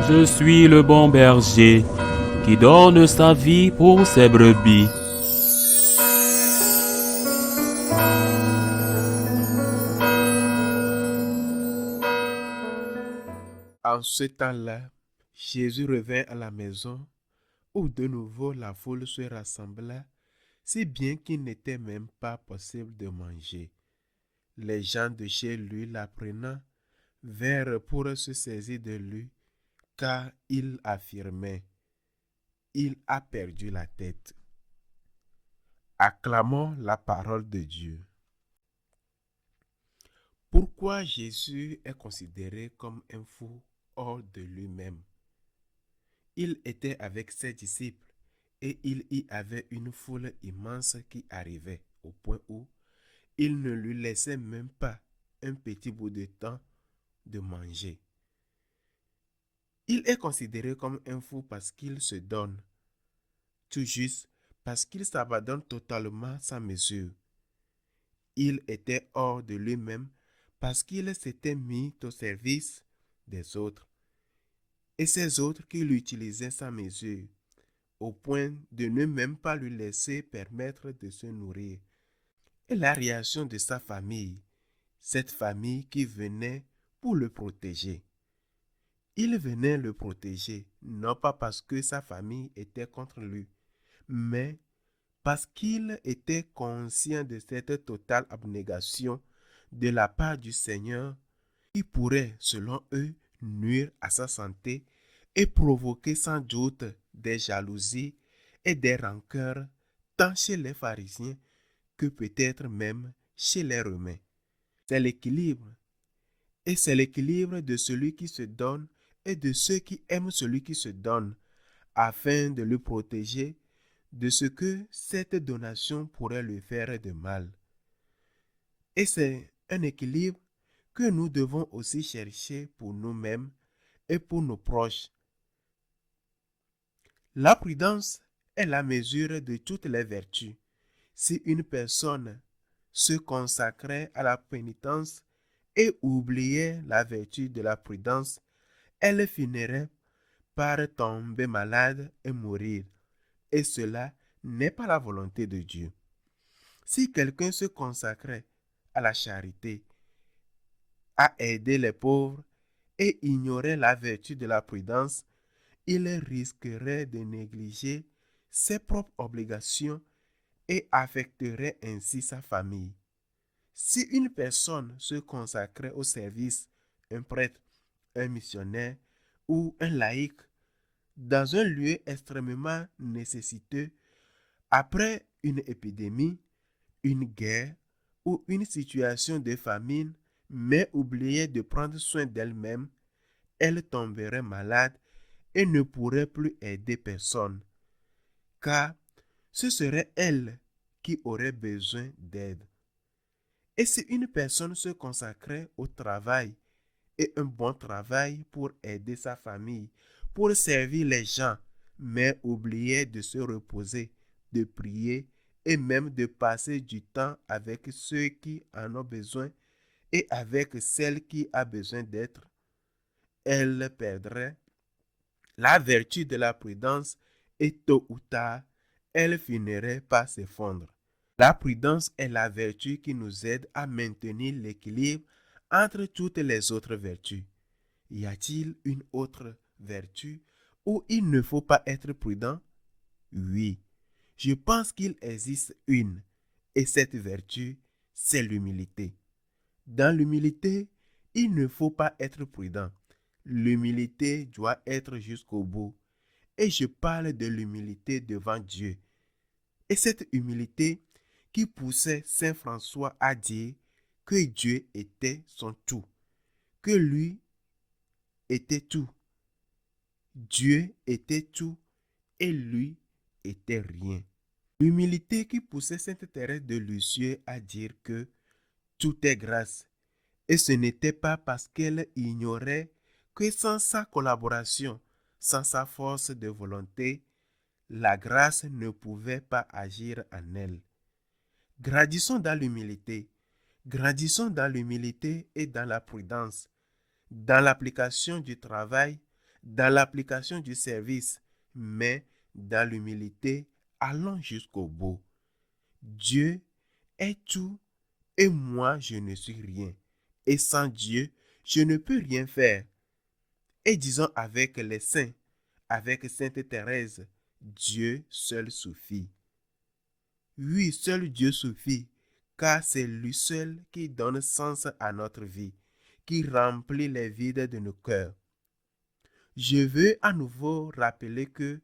Je suis le bon berger qui donne sa vie pour ses brebis. En ce temps-là, Jésus revint à la maison où de nouveau la foule se rassembla, si bien qu'il n'était même pas possible de manger. Les gens de chez lui, l'apprenant, vinrent pour se saisir de lui, car il affirmait: il a perdu la tête. Acclamons la parole de Dieu. Pourquoi Jésus est considéré comme un fou hors de lui-même? Il était avec ses disciples et il y avait une foule immense qui arrivait au point où il ne lui laissait même pas un petit bout de temps de manger. Il est considéré comme un fou parce qu'il se donne, tout juste parce qu'il s'abandonne totalement sans mesure. Il était hors de lui-même parce qu'il s'était mis au service des autres, et ces autres qui l'utilisaient sans mesure, au point de ne même pas lui laisser permettre de se nourrir. Et la réaction de sa famille, cette famille qui venait pour le protéger. Il venait le protéger, non pas parce que sa famille était contre lui, mais parce qu'il était conscient de cette totale abnégation de la part du Seigneur qui pourrait, selon eux, nuire à sa santé et provoquer sans doute des jalousies et des rancœurs tant chez les pharisiens que peut-être même chez les Romains. C'est l'équilibre, et c'est l'équilibre de celui qui se donne et de ceux qui aiment celui qui se donne, afin de le protéger de ce que cette donation pourrait lui faire de mal. Et c'est un équilibre que nous devons aussi chercher pour nous-mêmes et pour nos proches. La prudence est la mesure de toutes les vertus. Si une personne se consacrait à la pénitence et oubliait la vertu de la prudence, elle finirait par tomber malade et mourir. Et cela n'est pas la volonté de Dieu. Si quelqu'un se consacrait à la charité, à aider les pauvres et ignorait la vertu de la prudence, il risquerait de négliger ses propres obligations et affecterait ainsi sa famille. Si une personne se consacrait au service, un prêtre, un missionnaire ou un laïc, dans un lieu extrêmement nécessiteux, après une épidémie, une guerre ou une situation de famine, mais oubliait de prendre soin d'elle-même, elle tomberait malade et ne pourrait plus aider personne, car ce serait elle qui aurait besoin d'aide. Et si une personne se consacrait au travail, et un bon travail pour aider sa famille, pour servir les gens, mais oubliait de se reposer, de prier et même de passer du temps avec ceux qui en ont besoin et avec celle qui a besoin d'être, elle perdrait la vertu de la prudence et tôt ou tard, elle finirait par s'effondrer. La prudence est la vertu qui nous aide à maintenir l'équilibre entre toutes les autres vertus. Y a-t-il une autre vertu où il ne faut pas être prudent? Oui, je pense qu'il existe une, et cette vertu, c'est l'humilité. Dans l'humilité, il ne faut pas être prudent. L'humilité doit être jusqu'au bout. Et je parle de l'humilité devant Dieu. Et cette humilité qui poussait Saint François à dire que Dieu était son tout, que lui était tout. Dieu était tout et lui était rien. L'humilité qui poussait Sainte Thérèse de Lisieux à dire que tout est grâce. Et ce n'était pas parce qu'elle ignorait que sans sa collaboration, sans sa force de volonté, la grâce ne pouvait pas agir en elle. Grandissons dans l'humilité. Grandissons dans l'humilité et dans la prudence, dans l'application du travail, dans l'application du service, mais dans l'humilité, allons jusqu'au bout. Dieu est tout et moi je ne suis rien. Et sans Dieu, je ne peux rien faire. Et disons avec les saints, avec Sainte Thérèse, Dieu seul suffit. Oui, seul Dieu suffit, car c'est lui seul qui donne sens à notre vie, qui remplit les vides de nos cœurs. Je veux à nouveau rappeler que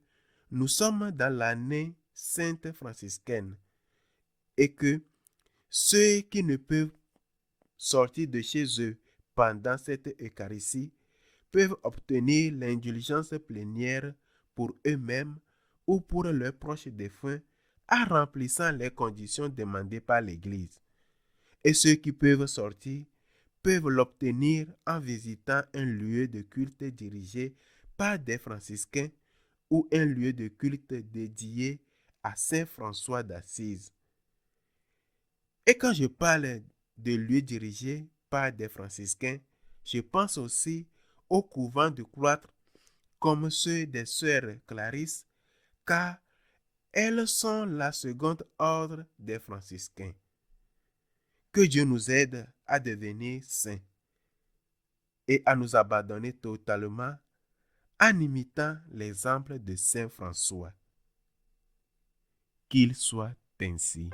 nous sommes dans l'année sainte franciscaine et que ceux qui ne peuvent sortir de chez eux pendant cette Eucharistie peuvent obtenir l'indulgence plénière pour eux-mêmes ou pour leurs proches défunts en remplissant les conditions demandées par l'Église. Et ceux qui peuvent sortir peuvent l'obtenir en visitant un lieu de culte dirigé par des franciscains ou un lieu de culte dédié à Saint François d'Assise. Et quand je parle de lieux dirigés par des franciscains, je pense aussi aux couvents de cloîtres comme ceux des sœurs Clarisse, car elles sont la seconde ordre des franciscains. Que Dieu nous aide à devenir saints et à nous abandonner totalement en imitant l'exemple de Saint François. Qu'il soit ainsi.